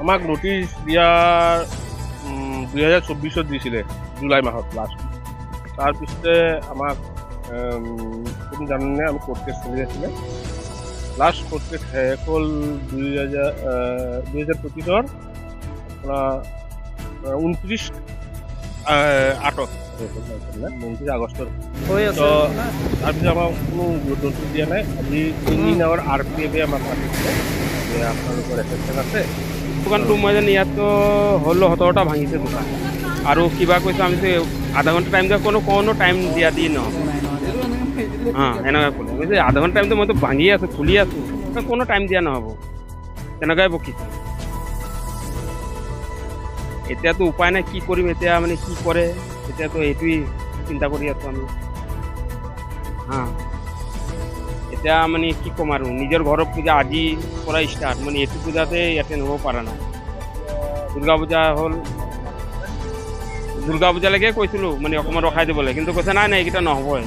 আমাক নোটিছ দিয়াৰ 2024 দিছিলে জুলাই মাহত লাষ্ট। তাৰপিছতে আমাক তুমি জানেনে আমি কোৰ্ট কেছ চলি আছিলে। লাষ্ট কোৰ্ট কেছ শেষ হ'ল 2025 আপোনাৰ 29 আগষ্টত। তো তাৰপিছত আমাক কোনো নোটিছ দিয়া নাই। আজি 3 দিন আগত RPFে আমাক মাতিছিলে যে আপোনালোকৰ এফেকশ্যন আছে। দোকানটো মই জানি ইয়াততো হ'ল 17টা ভাঙিছে দোকান আৰু কিবা কৈছে আমি আধা ঘণ্টা টাইম দিয়া কোনো টাইম দিয়া দি নহ'ব। এনেকৈ ক'লে কৈছে আধা ঘণ্টা টাইমটো মইতো ভাঙি আছোঁ খুলি আছোঁ কোনো টাইম দিয়া নহ'ব তেনেকুৱাই বকিছে। এতিয়াতো উপায় নাই কি কৰিম এতিয়া মানে কি কৰে এতিয়াতো এইটোৱেই চিন্তা কৰি আছোঁ আমি। এতিয়া মানে কি ক'ম আৰু নিজৰ ঘৰৰ পূজা আজিৰ পৰা ষ্টাৰ্ট মানে এইটো পূজাতে এটেণ্ড হ'ব পৰা নাই। দুৰ্গা পূজা হ'ল দুৰ্গা পূজালৈকে কৈছিলোঁ মানে অকণমান ৰখাই দিবলৈ কিন্তু কৈছে নাই এইকেইটা নহ'বই।